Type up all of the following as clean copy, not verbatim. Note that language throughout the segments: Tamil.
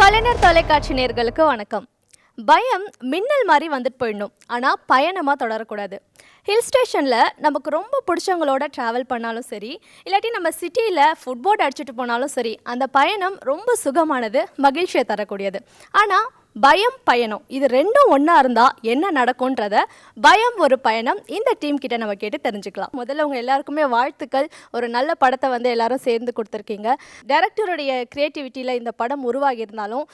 கலைஞர் தொலைக்காட்சி நேயர்களுக்கு வணக்கம். பயம் மின்னல் மாதிரி வந்துட்டு போயிடணும், ஆனால் பயணமாக தொடரக்கூடாது. ஹில் ஸ்டேஷனில் நமக்கு ரொம்ப பிடிச்சவங்களோட ட்ராவல் பண்ணாலும் சரி, இல்லாட்டி நம்ம சிட்டியில் ஃபுட்போர்ட் அடிச்சுட்டு போனாலும் சரி, அந்த பயணம் ரொம்ப சுகமானது, மகிழ்ச்சியை தரக்கூடியது. ஆனால் பயம் பயணம் இது ரெண்டும் ஒன்றா இருந்தால் என்ன நடக்கும்ன்றத பயம் ஒரு பயணம் இந்த டீம் கிட்ட நம்ம கேட்டு தெரிஞ்சுக்கலாம். முதல்ல உங்கள் எல்லாருக்குமே வாழ்த்துக்கள். ஒரு நல்ல படத்தை வந்து எல்லாரும் சேர்ந்து கொடுத்துருக்கீங்க. டைரக்டருடைய க்ரியேட்டிவிட்டியில் இந்த படம் உருவாகி இருந்தாலும்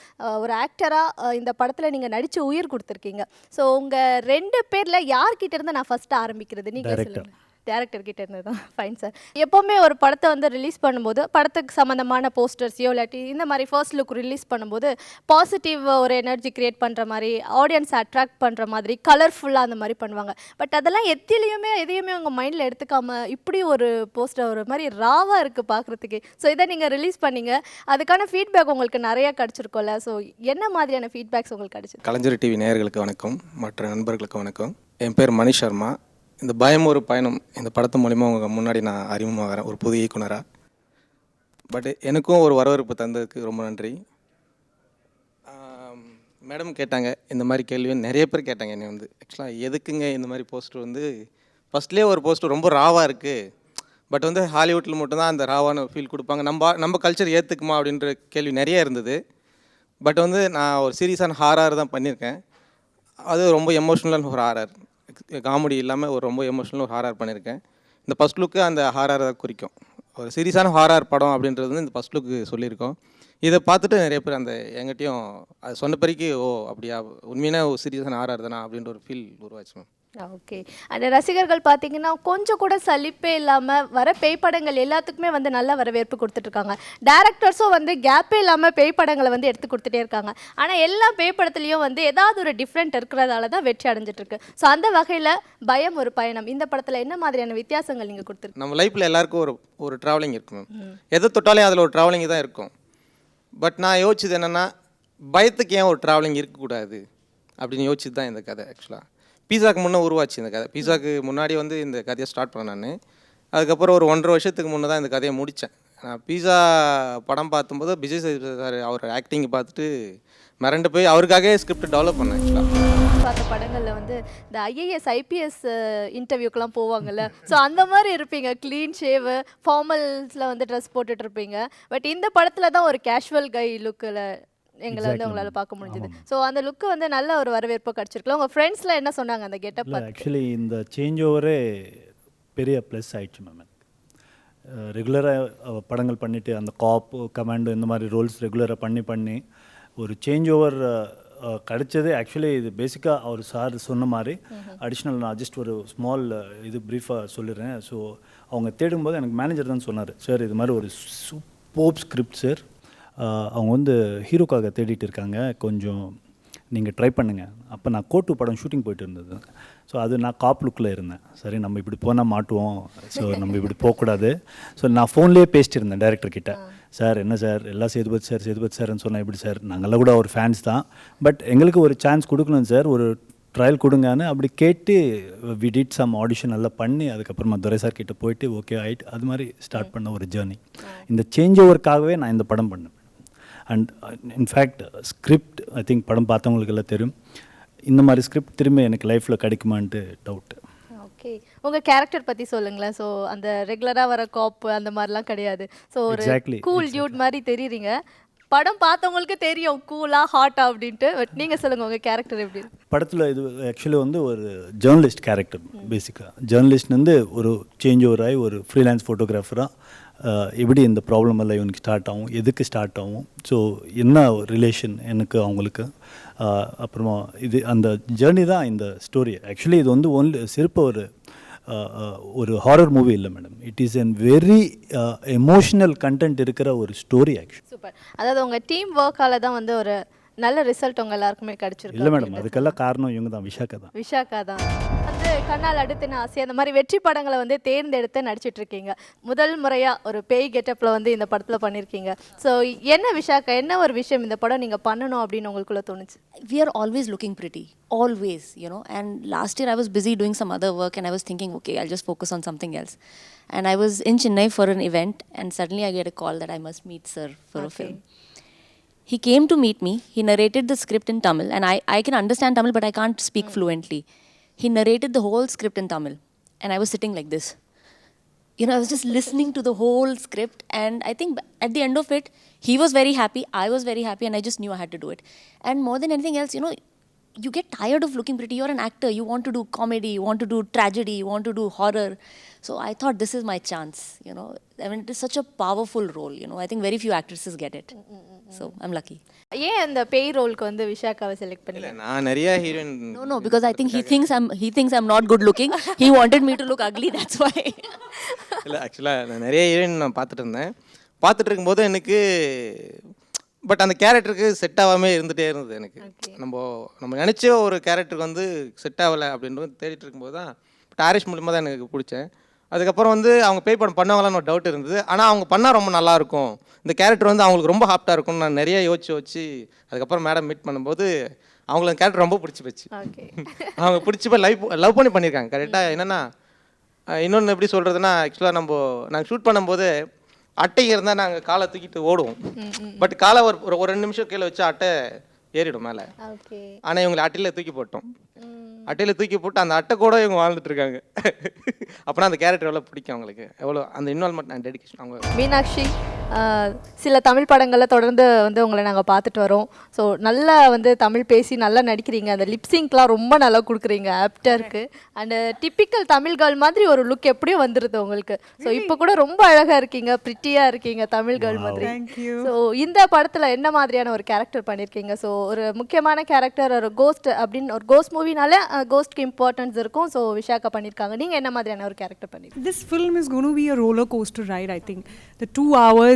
ஒரு ஆக்டராக இந்த படத்தில் நீங்கள் நடித்து உயிர் கொடுத்துருக்கீங்க. ஸோ உங்கள் 2 பேரில் யார்கிட்ட இருந்து நான் ஃபஸ்ட்டு ஆரம்பிக்கிறது? நீங்கள் சொல்லுங்கள். டேரக்டர் கிட்ட இருந்து தான். Fine sir. எப்போவுமே ஒரு படத்தை வந்து ரிலீஸ் பண்ணும்போது படத்துக்கு சம்மந்தமான போஸ்டர்ஸையோ இல்லாட்டி இந்த மாதிரி ஃபர்ஸ்ட் லுக் ரிலீஸ் பண்ணும்போது பாசிட்டிவ் ஒரு எனர்ஜி க்ரியேட் பண்ணுற மாதிரி, ஆடியன்ஸ் அட்ராக்ட் பண்ணுற மாதிரி, கலர்ஃபுல்லாக அந்த மாதிரி பண்ணுவாங்க. பட் அதெல்லாம் எதையுமே உங்கள் மைண்டில் எடுத்துக்காமல் இப்படி ஒரு போஸ்டர் ஒரு மாதிரி ராவாக இருக்குது பார்க்குறதுக்கு. ஸோ இதை நீங்கள் ரிலீஸ் பண்ணீங்க, அதுக்கான ஃபீட்பேக் உங்களுக்கு நிறையா கிடச்சிருக்கோம்ல. ஸோ என்ன மாதிரியான ஃபீட்பேக்ஸ் உங்களுக்கு கிடச்சிருக்கு? கலைஞர் டிவி நேயர்களுக்கு வணக்கம், மற்ற நண்பர்களுக்கு வணக்கம். என் பேர் மணி சர்மா. இந்த பயம் ஒரு பயணம் இந்த படத்து மூலிமா உங்கள் முன்னாடி நான் அறிமுகமாகிறேன் ஒரு புது இயக்குனராக. பட் எனக்கும் ஒரு வரவேற்பு தந்ததுக்கு ரொம்ப நன்றி. மேடம் கேட்டாங்க இந்த மாதிரி கேள்வி, நிறைய பேர் கேட்டாங்க என்னை வந்து ஆக்சுவலாக எதுக்குங்க இந்த மாதிரி போஸ்டர் வந்து ஃபஸ்ட்லேயே ஒரு போஸ்டர் ரொம்ப ராவாக இருக்குது, பட் வந்து ஹாலிவுட்டில் மட்டும்தான் அந்த ராவான ஃபீல் கொடுப்பாங்க, நம்ம கல்ச்சர் ஏற்றுக்குமா அப்படின்ற கேள்வி நிறைய இருந்தது. பட் வந்து நான் ஒரு சீரியஸான ஹாரர் தான் பண்ணியிருக்கேன். அது ரொம்ப எமோஷ்னலான ஒரு ஹாரர், காமெடி இல்லாமல் ஒரு ரொம்ப எமோஷ்னல் ஒரு ஹாரர் பண்ணியிருக்கேன். இந்த ஃபஸ்ட் லுக்கு அந்த ஹாரரை குறிக்கும். ஒரு சீரியஸான ஹாரர் படம் அப்படின்றது வந்து இந்த ஃபஸ்ட் லுக்கு சொல்லியிருக்கோம். இதை பார்த்துட்டு நிறைய பேர் அந்த எங்கிட்டையும் அது சொன்ன பிறகு ஓ அப்படியா உண்மையான ஒரு சீரியஸான ஹாரர் தானா அப்படின்ற ஒரு ஃபீல் உருவாச்சு மேம். ஓகே. அந்த ரசிகர்கள் பார்த்தீங்கன்னா கொஞ்சம் கூட சலிப்பே இல்லாமல் வர பேய் படங்கள் எல்லாத்துக்குமே வந்து நல்ல வரவேற்பு கொடுத்துட்ருக்காங்க. டேரக்டர்ஸும் வந்து கேப்பே இல்லாமல் பேய் படங்களை வந்து எடுத்து கொடுத்துட்டே இருக்காங்க. ஆனால் எல்லா பேய் படத்துலேயும் வந்து ஏதாவது ஒரு டிஃப்ரெண்ட் இருக்கிறதால தான் வெற்றி அடைஞ்சிட்ருக்கு. ஸோ அந்த வகையில் பயம் ஒரு பயணம் இந்த படத்தில் என்ன மாதிரியான வித்தியாசங்கள் நீங்கள் கொடுத்துருக்கு? நம்ம லைஃப்பில் எல்லாருக்கும் ஒரு ட்ராவலிங் இருக்கும் மேம். எதை தொட்டாலே அதில் ஒரு ட்ராவலிங் தான் இருக்கும். பட் நான் யோசிச்சது என்னென்னா பயத்துக்கு ஏன் ஒரு ட்ராவலிங் இருக்கக்கூடாது அப்படின்னு யோசிச்சுட்டு தான் இந்த கதை ஆக்சுவலாக பீஸாக்கு முன்னே உருவாச்சு. இந்த கதை பீஸாக்கு முன்னாடி வந்து இந்த கதையை ஸ்டார்ட் பண்ணேன் நான். அதுக்கப்புறம் ஒரு 1.5 வருஷத்துக்கு முன்னே தான் இந்த கதையை முடித்தேன். நான் பீஸா படம் பார்க்கும்போது விஜய் சார் அவர் ஆக்டிங் பார்த்துட்டு மிரண்டு போய் அவருக்காகவே ஸ்கிரிப்ட் டெவலப் பண்ணேன். ஆக்சுவலாக பார்த்த படங்களில் வந்து இந்த ஐஏஎஸ் ஐபிஎஸ் இன்டர்வியூக்கெலாம் போவாங்கல்ல, ஸோ அந்த மாதிரி இருப்பீங்க. க்ளீன் ஷேவு ஃபார்மல்ஸில் வந்து ட்ரெஸ் போட்டுட்டு இருப்பீங்க. பட் இந்த படத்தில் தான் ஒரு கேஷுவல் கை லுக்கில் எங்களை வந்து உங்களால் பார்க்க முடிஞ்சது. ஸோ அந்த லுக்கு வந்து நல்ல ஒரு வரவேற்பு கிடச்சிருக்கலாம். உங்கள் ஃப்ரெண்ட்ஸ்லாம் என்ன சொன்னாங்க அந்த கெட்டப்? ஆக்சுவலி இந்த சேஞ்ச் ஓவரே பெரிய ப்ளஸ் ஆயிடுச்சு மேம். ரெகுலராக படங்கள் பண்ணிவிட்டு அந்த காப் கமாண்டோ இந்த மாதிரி ரோல்ஸ் ரெகுலராக பண்ணி ஒரு சேஞ்ச் ஓவர் கிடச்சது. ஆக்சுவலி இது பேசிக்காக அவர் சார் சொன்ன மாதிரி அடிஷ்னல் நான் ஜஸ்ட் ஒரு ஸ்மால் இது ப்ரீஃபாக சொல்லிடுறேன். ஸோ அவங்க தேடும்போது எனக்கு மேனேஜர் தான் சொன்னார், சார் இது மாதிரி ஒரு சூப்பர் ஸ்கிரிப்ட் சார், அவங்க வந்து ஹீரோக்காக தேடிட்டு இருக்காங்க, கொஞ்சம் நீங்கள் ட்ரை பண்ணுங்கள். அப்போ நான் கோட்டு படம் ஷூட்டிங் போயிட்டு இருந்தது. ஸோ அது நான் காப் லுக்கில் இருந்தேன். சரி நம்ம இப்படி போனால் மாட்டுவோம், ஸோ நம்ம இப்படி போகக்கூடாது. ஸோ நான் ஃபோன்லேயே பேசிட்டு இருந்தேன் டைரக்டர்கிட்ட, சார் என்ன சார் எல்லாம் சேதுபதி சார்ன்னு சொன்னால் எப்படி சார், நாங்கள்லாம் கூட ஒரு ஃபேன்ஸ் தான், பட் எங்களுக்கு ஒரு சான்ஸ் கொடுக்கணும் சார், ஒரு ட்ரையல் கொடுங்கன்னு அப்படி கேட்டு வி டிட் சம் ஆடிஷன் எல்லாம் பண்ணி அதுக்கப்புறமா துரை சார் கிட்டே போயிட்டு ஓகே ஆகிட்டு அது மாதிரி ஸ்டார்ட் பண்ண ஒரு ஜேர்னி. இந்த சேஞ்ச் ஓவருக்காகவே நான் இந்த படம் பண்ணேன். And in fact script I think படம் பார்த்தவங்களுக்கு எல்லாம் தெரியும், இந்த மாதிரி ஸ்கிரிப்ட் திரும்பி எனக்கு லைஃப்பில் கிடைக்குமான்ட்டு டவுட்டு. ஓகே, உங்கள் கேரக்டர் பற்றி சொல்லுங்களேன். ஸோ அந்த ரெகுலராக வர காப்பு அந்த மாதிரிலாம் கிடையாது. ஸோ ஒரு கூல் டியூட் மாதிரி தெரியுறீங்க. படம் பார்த்தவங்களுக்கு தெரியும் கூலாக ஹாட்டா அப்படின்ட்டு. பட் நீங்கள் சொல்லுங்கள் உங்கள் கேரக்டர் எப்படி? படத்தில் இது ஆக்சுவலி வந்து ஒரு ஜேர்னலிஸ்ட் கேரக்டர். பேசிக்காக ஜேர்னலிஸ்ட் வந்து ஒரு சேஞ்ச் ஓவர் ஆகி ஒரு ஃப்ரீலான்ஸ் ஃபோட்டோகிராஃபராக எப்படி இந்த ப்ராப்ளம் எல்லாம் இவனுக்கு ஸ்டார்ட் ஆகும், எதுக்கு ஸ்டார்ட் ஆகும், ஸோ என்ன ரிலேஷன் எனக்கு அவங்களுக்கு, அப்புறமா இது அந்த ஜேர்னி தான் இந்த ஸ்டோரி. ஆக்சுவலி இது வந்து ஒன்லி சிறப்பு ஒரு ஹாரர் மூவி இல்லை madam, it is an very emotional content இருக்கிற ஒரு ஸ்டோரி ஆக்சுவலி. சூப்பர். அதாவது உங்கள் டீம் ஒர்க்கால தான் வந்து ஒரு நல்ல ரிசல்ட் உங்கள் எல்லாருக்குமே கிடச்சிருக்கு. இல்லை மேடம், அதுக்கெல்லாம் காரணம் இவங்க தான், விஷாக்கா தான். அந்த வந்து கண்ணால் அடுத்து ஆசை அந்த மாதிரி வெற்றி படங்களை வந்து தேர்ந்தெடுத்து நடிச்சிட்டு இருக்கீங்க. முதல் முறையா ஒரு பேய் கெட்டப்ல வந்து இந்த படத்துல பண்ணிருக்கீங்க. ஸோ என்ன விஷாக்கா, என்ன ஒரு விஷயம் இந்த படம் நீங்க பண்ணணும் அப்படின்னு உங்களுக்குள்ள தோணுச்சு? We are always looking pretty, always, you know. And last year I was busy doing some other work and I was thinking, okay, I'll just focus on something else. And I was in Chennai for an event and suddenly I get a call that I must meet sir for a film. He came to meet me, he narrated the script in Tamil, and I can understand Tamil but I can't speak fluently. He narrated the whole script in Tamil and I was sitting like this. You know, I was just listening to the whole script, and I think at the end of it, he was very happy, I was very happy, and I just knew I had to do it. And more than anything else, you know, you get tired of looking pretty. You're an actor, you want to do comedy, you want to do tragedy, you want to do horror. So I thought this is my chance, you know. I mean, it is such a powerful role, you know. I think very few actresses get it. So I'm lucky. ஏன் அந்த பேய் ரோலுக்கு வந்து விஷாக்காவை செலக்ட் பண்ணீங்க? இல்லை நான் நிறைய heroine No, because I think he thinks I'm not good looking. He wanted me to look ugly, that's why. இல்லை ஆக்சுவலாக நான் நிறைய ஹீரோயின் நான் பார்த்துட்டு இருந்தேன். பார்த்துட்டு இருக்கும்போது எனக்கு பட் அந்த கேரக்டருக்கு செட் ஆகாமல் இருந்துகிட்டே இருந்தது எனக்கு. நம்ம நினச்ச ஒரு கேரக்டருக்கு வந்து செட் ஆகலை அப்படின்றது தேடிட்டு இருக்கும்போது தான் பட் ஆரிஷ் மூலிமா தான் எனக்கு பிடிச்சேன். அதுக்கப்புறம் வந்து அவங்க பேய் படம் பண்ணுவாங்களான்னு ஒரு டவுட் இருந்தது. ஆனால் அவங்க பண்ணால் ரொம்ப நல்லாயிருக்கும், இந்த கேரக்டர் வந்து அவங்களுக்கு ரொம்ப ஹாப்டாக இருக்கும்னு நான் நிறைய யோசிச்சு அதுக்கப்புறம் மேடம் மீட் பண்ணும்போது அவங்களுக்கு அந்த கேரக்டர் ரொம்ப பிடிச்சி போச்சு. அவங்க பிடிச்சி போய் லவ் பண்ணி பண்ணியிருக்காங்க. கரெக்டாக என்னென்னா இன்னொன்று எப்படி சொல்கிறதுனா, ஆக்சுவலாக நாங்கள் ஷூட் பண்ணும்போது அட்டைங்க இருந்தால் நாங்கள் காலை தூக்கிட்டு ஓடுவோம். பட் காலை ஒரு 2 நிமிஷம் கீழே வச்சு அட்டை ஏறிடும் மேலே. ஆனால் இவங்களை அட்டையில் தூக்கி போட்டோம். அட்டையில் தூக்கி போட்டு அந்த அட்டை கூட இவங்க வாழ்ந்துட்டு இருக்காங்க. அப்படின்னா அந்த கேரக்டர் எவ்வளோ பிடிக்கும் அவங்களுக்கு, எவ்வளோ அந்த இன்வால்மெண்ட் அண்ட் டெடிகேஷன் அவங்க. மீனாட்சி, சில தமிழ் படங்களில் தொடர்ந்து வந்து உங்களை நாங்கள் பார்த்துட்டு வரோம். ஸோ நல்லா வந்து தமிழ் பேசி நல்லா நடிக்கிறீங்க. அந்த லிப்ஸிங்க்லாம் ரொம்ப நல்லா கொடுக்குறீங்க ஆப்டருக்கு. அண்டு டிப்பிக்கல் தமிழ் கேர்ள் மாதிரி ஒரு லுக் எப்படியும் வந்துடுது உங்களுக்கு. ஸோ இப்போ கூட ரொம்ப அழகாக இருக்கீங்க, ப்ரிட்டியாக இருக்கீங்க தமிழ் கேர்ள் மாதிரி. ஸோ இந்த படத்தில் என்ன மாதிரியான ஒரு கேரக்டர் பண்ணியிருக்கீங்க? ஸோ ஒரு முக்கியமான கேரக்டர், ஒரு கோஸ்ட் அப்படின்னு, ஒரு கோஸ்ட் மூவினாலே கோஸ்ட்க்கு இம்பார்ட்டன்ஸ் இருக்கும். ஸோ விஷாக்கா பண்ணியிருக்காங்க. நீங்கள் என்ன மாதிரியான ஒரு கேரக்டர் பண்ணியிருக்கீங்க? This film is going to be a roller coaster ride, I think. The 2 hours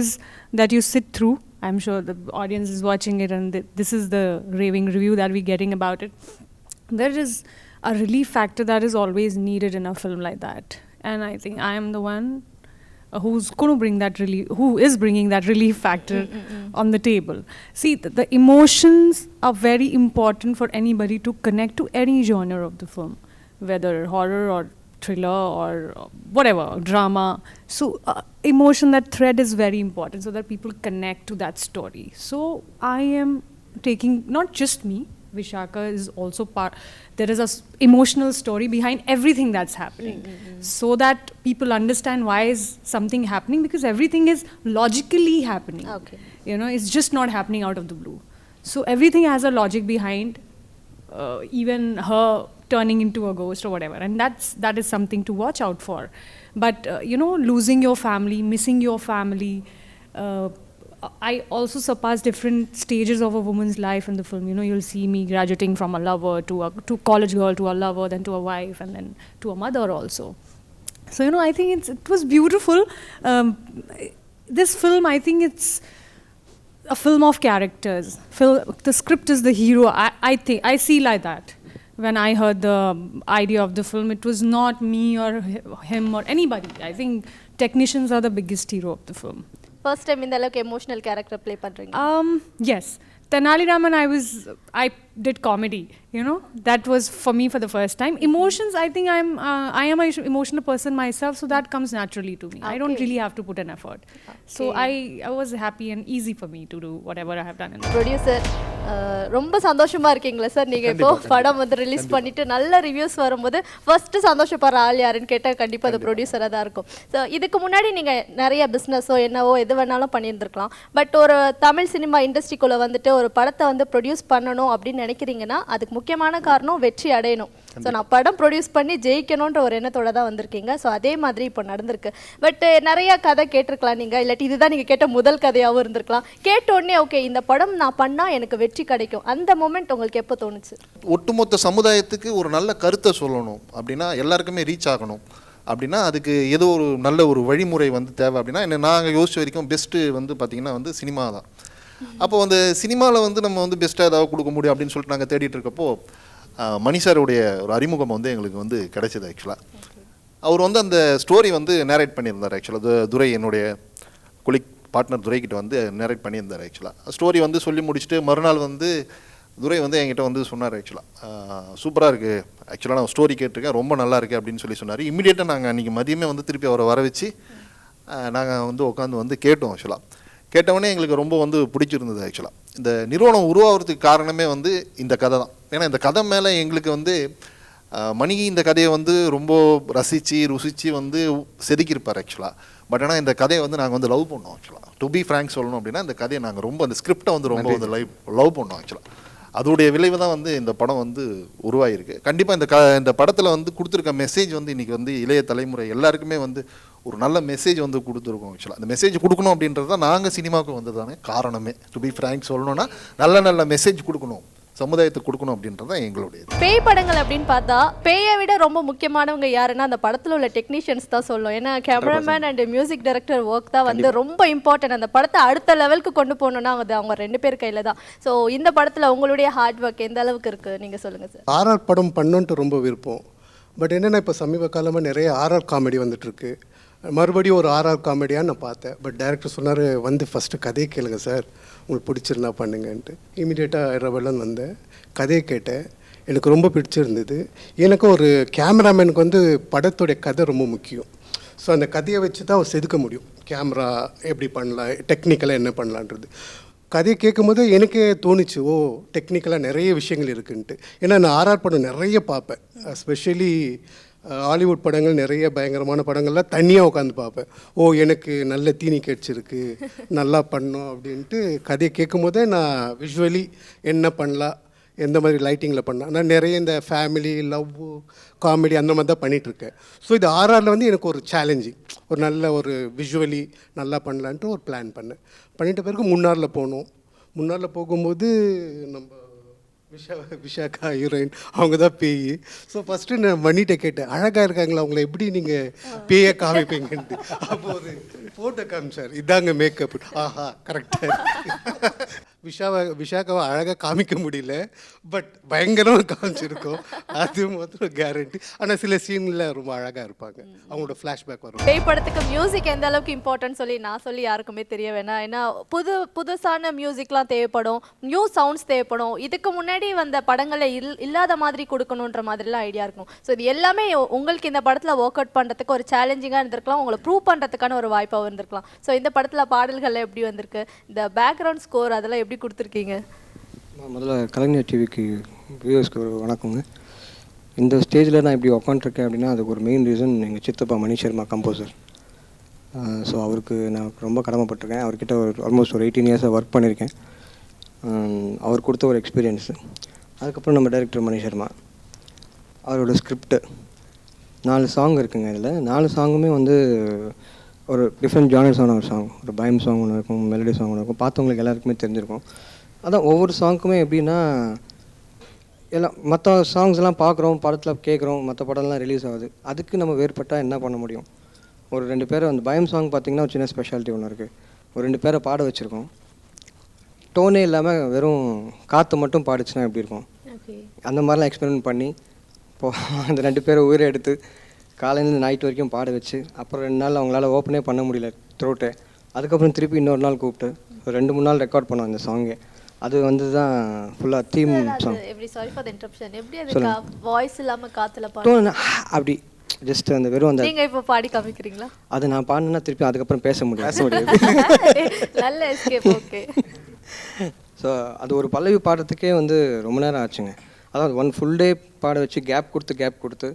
that you sit through, I'm sure the audience is watching it and this is the raving review that we're getting about it. There is a relief factor that is always needed in a film like that. And I think I am the one who's going to bring that relief, who is bringing that relief factor on the table. See, the emotions are very important for anybody to connect to any genre of the film, whether horror or thriller or whatever, drama. So emotion, that thread is very important so that people connect to that story. So I am taking, not just me, Vishaka is also part. There is a emotional story behind everything that's happening, so that people understand why is something happening, because everything is logically happening. You know, it's just not happening out of the blue. So everything has a logic behind, even her turning into a ghost or whatever, and that is something to watch out for. But you know, losing your family, missing your family, I also surpass different stages of a woman's life in the film. You know, you'll see me graduating from a lover to college girl to a lover, then to a wife, and then to a mother also. So you know, I think it was beautiful. This film, I think it's a film of characters. The script is the hero. I think I see like that. When I heard the idea of the film, it was not me or him or anybody. I think technicians are the biggest hero of the film. First time இந்த அளவுக்கு எமோஷனல் கேரக்டர் ப்ளே பண்ணுறீங்க? Yes. Tenali Raman, I did comedy, you know. That was for me for the first time. Emotions, I think I am an emotional person myself, so that comes naturally to me. I don't really have to put an effort. So I was happy and easy for me to do whatever I have done in the producer, ரொம்ப சந்தோஷமா இருக்கீங்களா சார்? நீங்கள் இப்போ படம் வந்து ரிலீஸ் பண்ணிட்டு நல்ல ரிவ்யூஸ் வரும்போது ஃபர்ஸ்ட்டு சந்தோஷப்படுற ஆள் யாருன்னு கேட்டால் கண்டிப்பாக அது ப்ரொடியூசராக தான் இருக்கும். ஸோ இதுக்கு முன்னாடி நீங்கள் நிறைய பிஸ்னஸோ என்னவோ எது வேணாலும் பண்ணியிருந்துருக்கலாம். பட் ஒரு தமிழ் சினிமா இண்டஸ்ட்ரிக்குள்ளே வந்துட்டு ஒரு படத்தை வந்து ப்ரொடியூஸ் பண்ணணும் அப்படின்னு நினைக்கிறீங்கன்னா அதுக்கு முக்கியமான காரணம் வெற்றி அடையணும். ஸோ நான் படம் ப்ரொடியூஸ் பண்ணி ஜெயிக்கணுன்ற ஒரு எண்ணத்தோட தான் வந்திருக்கீங்க. ஸோ அதே மாதிரி இப்போ நடந்திருக்கு. பட் நிறையா கதை கேட்டிருக்கலாம் நீங்கள், இல்லாட்டி இதுதான் நீங்கள் கேட்ட முதல் கதையாகவும் இருந்திருக்கலாம். கேட்டோடனே ஓகே இந்த படம் நான் பண்ணால் எனக்கு வெற்றி கிடைக்கும், அந்த மொமெண்ட் உங்களுக்கு எப்போ தோணுச்சு? ஒட்டுமொத்த சமுதாயத்துக்கு ஒரு நல்ல கருத்தை சொல்லணும் அப்படின்னா, எல்லாருக்குமே ரீச் ஆகணும் அப்படின்னா, அதுக்கு ஏதோ ஒரு நல்ல ஒரு வழிமுறை வந்து தேவை. அப்படின்னா என்ன நாங்கள் யோசிச்ச வரைக்கும் பெஸ்ட்டு வந்து பார்த்திங்கன்னா வந்து சினிமா தான். அப்போ வந்து சினிமாவில் வந்து நம்ம வந்து பெஸ்ட்டாக ஏதாவது கொடுக்க முடியும் அப்படின்னு சொல்லிட்டு நாங்கள் தேடிட்டு இருக்கப்போ மணி சாருடைய ஒரு அறிமுகம் வந்து எங்களுக்கு வந்து கிடைச்சது ஆக்சுவலாக. அவர் வந்து அந்த ஸ்டோரி வந்து நேரேட் பண்ணியிருந்தார் ஆக்சுவலாக. துரை என்னுடைய கொலிக் பார்ட்னர் துரைக்கிட்ட வந்து நேரேட் பண்ணியிருந்தார் ஆக்சுவலாக. ஸ்டோரி வந்து சொல்லி முடிச்சுட்டு மறுநாள் வந்து துரை வந்து என்கிட்ட வந்து சொன்னார் ஆக்சுவலாக, சூப்பராக இருக்குது ஆக்சுவலாக, நான் ஸ்டோரி கேட்டிருக்கேன், ரொம்ப நல்லா இருக்குது அப்படின்னு சொல்லி சொன்னார். இமீடியட்டாக நாங்கள் அன்றைக்கி மதியமே வந்து திருப்பி அவரை வர வச்சு நாங்கள் வந்து உட்காந்து வந்து கேட்டோம் ஆக்சுவலாக. கேட்டவொடனே எங்களுக்கு ரொம்ப வந்து பிடிச்சிருந்தது ஆக்சுவலாக. இந்த நிறுவனம் உருவாகிறதுக்கு காரணமே வந்து இந்த கதை தான். ஏன்னா இந்த கதை மேலே எங்களுக்கு வந்து மணி இந்த கதையை வந்து ரொம்ப ருசித்து வந்து செதுக்கியிருப்பார் ஆக்சுவலாக. பட் ஆனால் இந்த கதையை வந்து நாங்கள் வந்து லவ் பண்ணோம் ஆக்சுவலாக. டு பி ஃப்ராங்க் சொல்லணும் அப்படின்னா இந்த கதையை நாங்கள் ரொம்ப அந்த ஸ்கிரிப்டை வந்து ரொம்ப வந்து லவ் பண்ணோம் ஆக்சுவலாக. அதோடைய விளைவு தான் வந்து இந்த படம் வந்து உருவாகிருக்கு. கண்டிப்பாக இந்த படத்தில் வந்து கொடுத்துருக்க மெசேஜ் வந்து இன்றைக்கி வந்து இளைய தலைமுறை எல்லாருக்குமே வந்து ஒரு நல்ல மெசேஜ் வந்து கொடுத்துருக்கோம் ஆக்சுவலாக. அந்த மெசேஜ் கொடுக்கணும் அப்படின்றது தான் நாங்கள் சினிமாவுக்கு வந்ததானே காரணமே. டு பி ஃப்ராங்க் சொல்லணும்னா நல்ல மெசேஜ் கொடுக்கணும், சமுதாயத்துக்கு கொடுக்கணும் அப்படின்றது தான் எங்களுடைய. பேய் படங்கள் அப்படின்னு பார்த்தா பேயை விட ரொம்ப முக்கியமானவங்க யாருன்னா அந்த படத்தில் உள்ள டெக்னீஷியன்ஸ் தான் சொல்லும். ஏன்னா cameraman and music director work தான் வந்து ரொம்ப இம்பார்ட்டன்ட். அந்த படத்தை அடுத்த லெவலுக்கு கொண்டு போகணுன்னா அது அவங்க 2 பேர் கையில் தான். ஸோ இந்த படத்தில் உங்களுடைய ஹார்ட் ஒர்க் எந்த அளவுக்கு இருக்குது நீங்கள் சொல்லுங்கள் சார். ஆர்ஆர் படம் பண்ணணுன்ட்டு ரொம்ப விருப்பம். பட் என்னென்னா இப்போ சமீப காலமாக நிறைய ஆர்ஆர் காமெடி வந்துட்டுருக்கு. மறுபடியும் ஒரு ஆர்ஆர் காமெடியாக நான் பார்த்தேன். பட் டைரக்டர் சொன்னார் வந்து ஃபஸ்ட்டு கதையை கேளுங்க சார், உங்களுக்கு பிடிச்சிருந்தா பண்ணுங்கன்ட்டு. இமீடியட்டாக இரவெல்லாம் வந்தேன், கதையை கேட்டேன், எனக்கு ரொம்ப பிடிச்சிருந்தது. எனக்கு ஒரு கேமராமேனுக்கு வந்து படத்துடைய கதை ரொம்ப முக்கியம். ஸோ அந்த கதையை வச்சு தான் அவர் செதுக்க முடியும். கேமரா எப்படி பண்ணலாம், டெக்னிக்கலாக என்ன பண்ணலான்றது. கதையை கேட்கும்போது எனக்கே தோணுச்சு, ஓ டெக்னிக்கலாக நிறைய விஷயங்கள் இருக்குன்ட்டு. ஏன்னா நான் ஆர்ஆர் படம் நிறைய பார்ப்பேன். எஸ்பெஷலி ஹாலிவுட் படங்கள் நிறைய பயங்கரமான படங்கள்லாம் தனியாக உட்காந்து பார்ப்பேன். ஓ எனக்கு நல்ல தீனி கிடச்சிருக்கு, நல்லா பண்ணோம் அப்படின்ட்டு கதையை கேட்கும் போதே நான் விஷுவலி என்ன பண்ணலாம், எந்த மாதிரி லைட்டிங்கில் பண்ணலாம். நான் நிறைய இந்த ஃபேமிலி லவ் காமெடி அந்த மாதிரி தான் பண்ணிகிட்ருக்கேன். ஸோ இது ஆர்ஆரில் வந்து எனக்கு ஒரு சேலஞ்சிங், ஒரு நல்ல ஒரு விஷுவலி நல்லா பண்ணலான்ட்டு ஒரு பிளான் பண்ணேன். பண்ணிட்ட பிறகு முன்னாரில் போனோம். முன்னாரில் போகும்போது நம்ம விஷாக்கா ஹீரோயின் அவங்க தான் பேய். ஸோ ஃபஸ்ட்டு நான் மணிகிட்ட கேட்டேன், அழகாக இருக்காங்களா, அவங்கள எப்படி நீங்கள் பேயை காமிப்பீங்கன்ட்டு. அப்போ ஒரு ஃபோட்டோ காமிச்சார், இதாங்க மேக்கப். ஆஹா கரெக்டாக விஷாக்காவை அழகாக காமிக்க முடியல, பட் பயங்கரமாக காமிச்சிருக்கோம், அது மாத்திரம் கேரண்டி. ஆனால் சில சீனில் ரொம்ப அழகாக இருப்பாங்க, அவங்களோட ஃப்ளாஷ்பேக் வரும். பேய் படத்துக்கு மியூசிக் எந்த அளவுக்கு இம்பார்ட்டன்ட் சொல்லி யாருக்குமே தெரிய வேணாம். ஏன்னா புதுசான மியூசிக்லாம் தேவைப்படும், நியூ சவுண்ட்ஸ் தேவைப்படும். இதுக்கு முன்னாடி வந்த படங்களில் இல்லாத மாதிரி கொடுக்கணுன்ற மாதிரிலாம் ஐடியா இருக்கும். ஸோ இது எல்லாமே உங்களுக்கு இந்த படத்தில் ஒர்க் அவுட் பண்ணுறதுக்கு ஒரு சேலஞ்சிங்காக இருந்திருக்கலாம், உங்களை ப்ரூவ் பண்ணுறதுக்கான ஒரு வாய்ப்பாக இருந்திருக்கலாம். ஸோ இந்த படத்தில் பாடல்கள் எப்படி வந்திருக்கு, இந்த பேக்ரவுண்ட் ஸ்கோர் அதெல்லாம் எப்படி கொடுத்துருக்கீங்க? முதல்ல கலைஞர் டிவிக்கு வியூவர்ஸ்க்கு ஒரு வணக்கங்க. இந்த ஸ்டேஜில் நான் இப்படி உட்காந்துருக்கேன் அப்படின்னா அதுக்கு ஒரு மெயின் ரீசன் எங்கள் சித்தப்பா மணி சர்மா கம்போசர். ஸோ அவருக்கு நான் ரொம்ப கடமைப்பட்டிருக்கேன். அவர்கிட்ட ஆல்மோஸ்ட் ஒரு 18 இயர்ஸாக ஒர்க் பண்ணியிருக்கேன். அவர் கொடுத்த ஒரு எக்ஸ்பீரியன்ஸு. அதுக்கப்புறம் நம்ம டைரக்டர் மணி சர்மா, அவரோட ஸ்கிரிப்டு 4 சாங் இருக்குங்க. இதில் 4 சாங்குமே வந்து ஒரு டிஃப்ரெண்ட் ஜானர்ஸான ஒரு சாங். ஒரு பயம் சாங் ஒன்று இருக்கும், மெலடி சாங் ஒன்று இருக்கும், பார்த்தவங்களுக்கு எல்லாருக்குமே தெரிஞ்சிருக்கும். அதான் ஒவ்வொரு சாங்க்குமே எப்படின்னா எல்லாம் மற்ற சாங்ஸ்லாம் பார்க்குறோம், படத்தில் கேட்குறோம், மற்ற படம்லாம் ரிலீஸ் ஆகுது, அதுக்கு நம்ம வேறுபட்டால் என்ன பண்ண முடியும். ஒரு 2 பேரை அந்த பயம் சாங் பார்த்திங்கன்னா ஒரு சின்ன ஸ்பெஷாலிட்டி ஒன்று இருக்குது. ஒரு 2 பேரை பாட வச்சுருக்கோம், டோனே இல்லாமல் வெறும் காற்று மட்டும் பாடிச்சுன்னா எப்படி இருக்கும், அந்த மாதிரிலாம் எக்ஸ்பெரிமெண்ட் பண்ணி இப்போது அந்த 2 பேரை உயிரை எடுத்து காலையிலேருந்து நைட் வரைக்கும் பாட வச்சு அப்புறம் 2 நாள் அவங்களால ஓப்பனே பண்ண முடியல த்ரோட்டை. அதுக்கப்புறம் திருப்பி இன்னொரு நாள் கூப்பிட்டு ஒரு 2-3 நாள் ரெக்கார்ட் பண்ணோம் அந்த சாங்கை. அது வந்து தான் ஃபுல்லாக தீம் சாங். டோன் அப்படி ஜஸ்ட் அந்த வெறும் அந்த நீங்க இப்போ பாடி காமிக்கிறீங்களா? அது நான் பாடினா திருப்பி அதுக்கப்புறம் பேச முடியாது. நல்ல எஸ்கேப். ஓகே. ஸோ அது ஒரு பல்லவி பாடுறதுக்கே வந்து ரொம்ப நேரம் ஆச்சுங்க. அதாவது 1 ஃபுல் டே பாட வச்சு கேப் கொடுத்து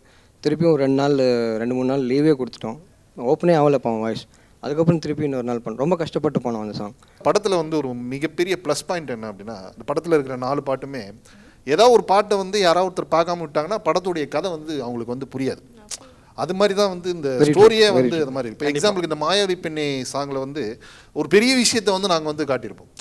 திருப்பியும் ஒரு 2-3 நாள் லீவே கொடுத்துட்டோம். ஓப்பனே ஆகலை பாவம் வாய்ஸ். அதுக்கப்புறம் திருப்பி இன்னொரு நாள் பண்ணோம். ரொம்ப கஷ்டப்பட்டு போனோம் அந்த சாங். படத்தில் வந்து ஒரு மிகப்பெரிய ப்ளஸ் பாயிண்ட் என்ன அப்படின்னா, இந்த படத்தில் இருக்கிற 4 பாட்டுமே ஏதாவது ஒரு பாட்டை வந்து யாராவது ஒருத்தர் பார்க்காம விட்டாங்கன்னா படத்துடைய கதை வந்து அவங்களுக்கு வந்து புரியாது. அது மாதிரி தான் வந்து இந்த ஸ்டோரியே வந்து அது மாதிரி. இப்போ எக்ஸாம்பிளுக்கு இந்த மாயாவி பெண்ணை சாங்கில் வந்து ஒரு பெரிய விஷயத்தை வந்து நாங்கள் வந்து காட்டியிருப்போம்.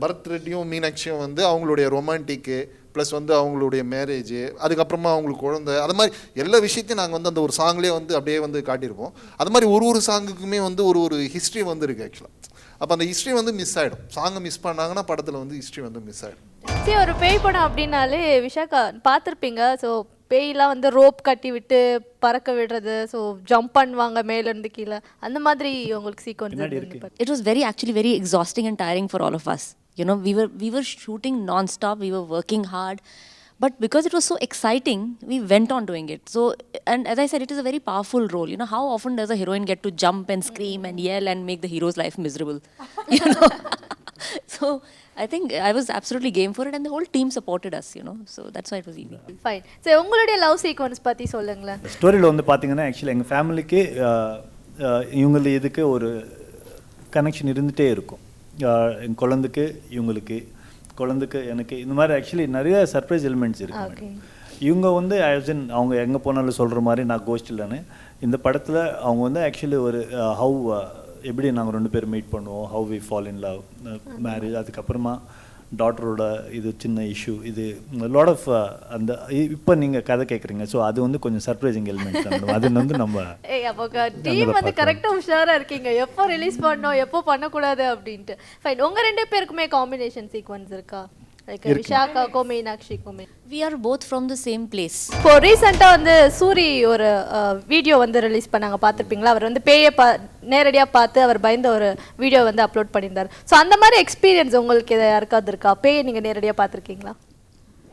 பரத் ரெட்டியும் மீனாட்சியும் வந்து அவங்களுடைய ரொமான்டிக்கு ப்ளஸ் வந்து அவங்களுடைய மேரேஜு, அதுக்கப்புறமா அவங்களுக்கு குழந்தை, அது மாதிரி எல்லா விஷயத்தையும் நாங்கள் வந்து அந்த ஒரு சாங்லேயே வந்து அப்படியே வந்து காட்டியிருப்போம். அது மாதிரி ஒரு சாங்குக்குமே வந்து ஒரு ஹிஸ்ட்ரி வந்து இருக்குது ஆக்சுவலாக. அப்போ அந்த ஹிஸ்ட்ரி வந்து மிஸ் ஆகிடும். சாங்கை மிஸ் பண்ணாங்கன்னா படத்தில் வந்து ஹிஸ்ட்ரி வந்து மிஸ் ஆகிடும். சரி, ஒரு பேய் படம் அப்படின்னாலே விஷாக்கா பார்த்துருப்பீங்க. ஸோ பேயெல்லாம் வந்து ரோப் கட்டி விட்டு பறக்க விடுறது, ஸோ ஜம்ப் பண்ணுவாங்க மேலேருந்து கீழே, அந்த மாதிரி உங்களுக்கு sequence? It was actually very exhausting and tiring for all of us. You know, we were shooting non-stop, we were working hard, but because it was so exciting, we went on doing it. So, and as I said, it is a very powerful role. You know, how often does a heroine get to jump and scream and yell and make the hero's life miserable? You know? So, I think I was absolutely game for it, and the whole team supported us, you know. So, that's why it was easy. Fine. சரி, உங்களுடைய லவ் சீக்வன்ஸ் பற்றி சொல்லுங்களேன். ஸ்டோரியில் வந்து பார்த்தீங்கன்னா ஆக்சுவலி எங்கள் ஃபேமிலிக்கு இவங்கள இதுக்கு ஒரு கனெக்ஷன் இருந்துகிட்டே இருக்கும். எங்கள் குழந்தைக்கு இவங்களுக்கு, குழந்தைக்கு எனக்கு, இந்த மாதிரி ஆக்சுவலி நிறைய சர்ப்ரைஸ் எலிமெண்ட்ஸ் இருக்கு. இவங்க வந்து அவங்க எங்கே போனாலும் சொல்கிற மாதிரி நான் கோஸ்ட் இல்லைன்னு, இந்த படத்தில் அவங்க வந்து ஆக்சுவலி ஒரு எப்படி நாங்கள் 2 பேர் மீட் பண்ணுவோம், how we fall in love, marriage, அதுக்கப்புறமா டாட்டரோட இது சின்ன இஷ்யூ, இது லாட் ஆஃப் அந்த இப்போ நீங்கள் கதை கேட்குறீங்க. ஸோ அது வந்து கொஞ்சம் சர்ப்ரைசிங் எலிமெண்ட்ஸ். அது வந்து நம்ம அப்போ டீம் வந்து கரெக்டாக உஷாராக இருக்கீங்க, எப்போ ரிலீஸ் பண்ணணும் எப்போ பண்ணக்கூடாது அப்படின்ட்டு. ஃபைன். உங்கள் 2 பேருக்குமே காம்பினேஷன் சீக்வன்ஸ் இருக்கா? Like விஷாக்காக்கோ மீனாட்சிக்குமே? We are both from the same place. இப்போ ரீசெண்டாக வந்து சூரி ஒரு வீடியோ வந்து ரிலீஸ் பண்ணாங்க, பார்த்துருப்பீங்களா? அவர் வந்து பேயை நேரடியாக பார்த்து அவர் பயந்த ஒரு வீடியோ வந்து அப்லோட் பண்ணியிருந்தார். ஸோ அந்த மாதிரி எக்ஸ்பீரியன்ஸ் உங்களுக்கு இதை யாருக்காவது இருக்கா? பேயை நீங்கள் நேரடியாக பார்த்துருக்கீங்களா?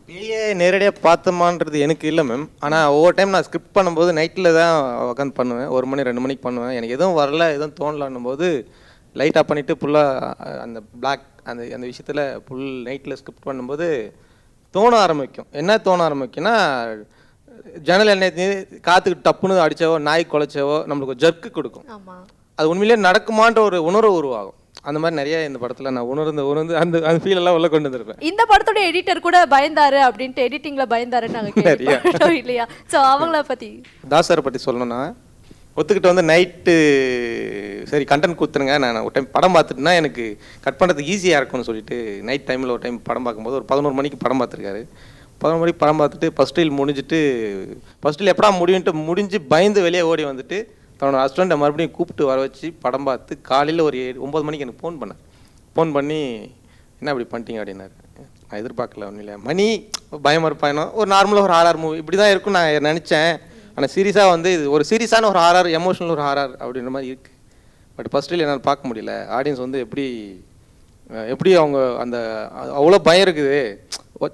பேயே நேரடியாக பார்த்தோமான்றது எனக்கு இல்லை மேம். ஆனால் ஒவ்வொரு டைம் நான் ஸ்கிரிப்ட் பண்ணும்போது நைட்டில் தான் உட்காந்து பண்ணுவேன், 1 மணி 2 மணிக்கு பண்ணுவேன். எனக்கு எதுவும் வரல, எதுவும் தோணலான்னும் போது லைட் ஆஃப் பண்ணிவிட்டு ஃபுல்லாக அந்த பிளாக் அந்த விஷயத்தில் ஃபுல் நைட்டில் ஸ்கிரிப்ட் பண்ணும்போது தோண ஆரம்பிக்கும். என்ன தோண ஆரம்பிக்கும்னா, ஜன்னல் எண்ணெய் காற்றுக்கு டப்புன்னு அடித்தவோ நாய் குலைச்சவோ நம்மளுக்கு ஒரு ஜர்க்கு கொடுக்கும். அது உண்மையிலேயே நடக்குமான்ற ஒரு உணர்வு உருவாகும். அந்த மாதிரி நிறைய இந்த படத்தில் நான் உணர்ந்து அந்த ஃபீல் எல்லாம் உள்ள கொண்டு வந்துருப்பேன். இந்த படத்தோட எடிட்டர் கூட பயந்தாரு அப்படின்ட்டு, எடிட்டிங்கில் பயந்தாருன்னு நாங்கள் கேள்விப்பட்டோம் இல்லையா? ஸோ அவங்கள பற்றி, தாசரை பற்றி சொல்லணும்னா, ஒத்துக்கிட்டு வந்து நைட்டு சரி கண்டென்ட் கொடுத்துருங்க, நான் ஒரு டைம் படம் பார்த்துட்டுனா எனக்கு கட் பண்ணுறதுக்கு ஈஸியாக இருக்கும்னு சொல்லிட்டு நைட் டைமில் ஒரு டைம் படம் பார்க்கும்போது ஒரு 11 மணிக்கு படம் பார்த்துருக்காரு. 11 மணிக்கு படம் பார்த்துட்டு ஃபஸ்ட் ரீல் முடிஞ்சுட்டு, ஃபஸ்ட் ரீல் எப்படா முடிஞ்சு பயந்து வெளியே ஓடி வந்துட்டு தன்னோட ஹஸ்பண்டை மறுபடியும் கூப்பிட்டு வர வச்சு படம் பார்த்து காலையில் ஒரு 9 மணிக்கு எனக்கு ஃபோன் பண்ணி என்ன இப்படி பண்ணிட்டீங்க அப்படின்னாரு. நான் எதிர்பார்க்கல, ஒன்றும் இல்லை, மணி பயமாக இருப்பாயினோ, ஒரு நார்மலாக ஒரு ஹாரர் மூவி இப்படி தான் இருக்கும்னு நான் நினச்சேன். ஆனால் சீரியஸாக வந்து இது ஒரு சீரியஸான ஒரு ஹாரர், எமோஷனல் ஒரு ஹாரர் அப்படின்ற மாதிரி இருக்குது. பட் ஃபஸ்ட் ரீல் என்னால் பார்க்க முடியல. ஆடியன்ஸ் வந்து எப்படி அவங்க அந்த அவ்வளோ பயம் இருக்குது,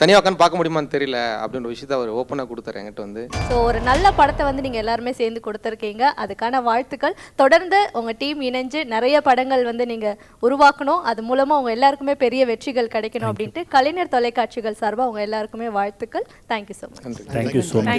தனியாக உட்காந்து பார்க்க முடியுமான்னு தெரியல அப்படின்ற விஷயத்தை அவர் ஓப்பனாக கொடுத்தாரு என்கிட்ட வந்து. ஸோ ஒரு நல்ல படத்தை வந்து நீங்கள் எல்லாருமே சேர்ந்து கொடுத்துருக்கீங்க, அதுக்கான வாழ்த்துக்கள். தொடர்ந்து உங்கள் டீம் இணைஞ்சு நிறைய படங்கள் வந்து நீங்கள் உருவாக்கணும், அது மூலமாக அவங்க எல்லாருக்குமே பெரிய வெற்றிகள் கிடைக்கணும் அப்படின்ட்டு கலைஞர் தொலைக்காட்சிகள் சார்பாக அவங்க எல்லாருக்குமே வாழ்த்துக்கள். Thank you so much. Thank you so much.